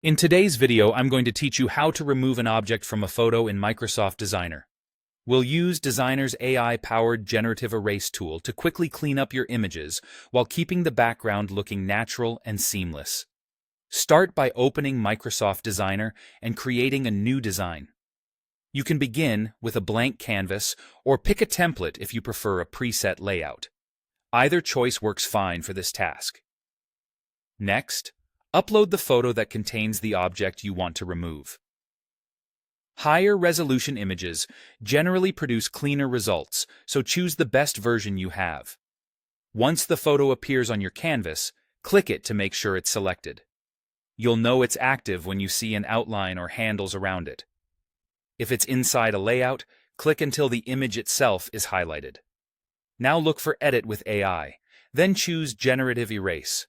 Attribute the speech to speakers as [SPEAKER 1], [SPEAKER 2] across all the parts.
[SPEAKER 1] In today's video, I'm going to teach you how to remove an object from a photo in Microsoft Designer. We'll use Designer's AI-powered generative erase tool to quickly clean up your images while keeping the background looking natural and seamless. Start by opening Microsoft Designer and creating a new design. You can begin with a blank canvas or pick a template if you prefer a preset layout. Either choice works fine for this task. Next, upload the photo that contains the object you want to remove. Higher resolution images generally produce cleaner results, so choose the best version you have. Once the photo appears on your canvas, click it to make sure it's selected. You'll know it's active when you see an outline or handles around it. If it's inside a layout, click until the image itself is highlighted. Now look for Edit with AI, then choose Generative Erase.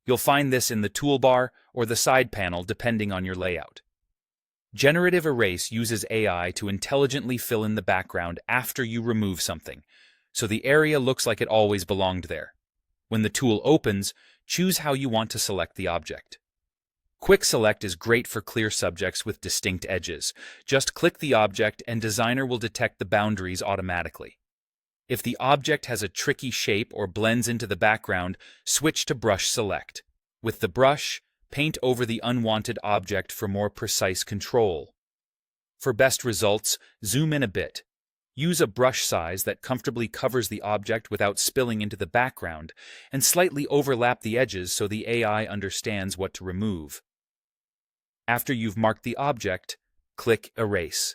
[SPEAKER 1] You'll find this in the toolbar or the side panel depending on your layout. Generative Erase uses AI to intelligently fill in the background after you remove something, so the area looks like it always belonged there. When the tool opens, choose how you want to select the object. Quick Select is great for clear subjects with distinct edges. Just click the object and Designer will detect the boundaries automatically. If the object has a tricky shape or blends into the background, switch to Brush Select. With the brush, paint over the unwanted object for more precise control. For best results, zoom in a bit. Use a brush size that comfortably covers the object without spilling into the background, and slightly overlap the edges so the AI understands what to remove. After you've marked the object, click Erase.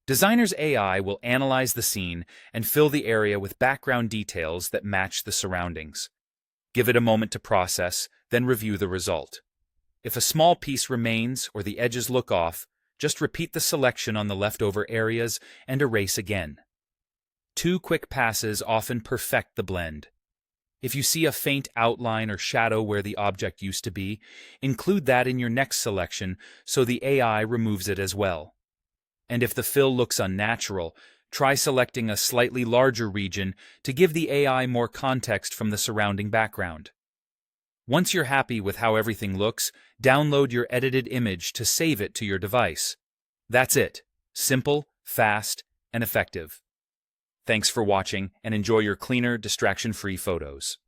[SPEAKER 1] Designer's AI will analyze the scene and fill the area with background details that match the surroundings. Give it a moment to process, then review the result. If a small piece remains or the edges look off, just repeat the selection on the leftover areas and erase again. 2 quick passes often perfect the blend. If you see a faint outline or shadow where the object used to be, include that in your next selection so the AI removes it as well. And if the fill looks unnatural, try selecting a slightly larger region to give the AI more context from the surrounding background. Once you're happy with how everything looks, download your edited image to save it to your device. That's it. Simple, fast, and effective. Thanks for watching, and enjoy your cleaner, distraction-free photos.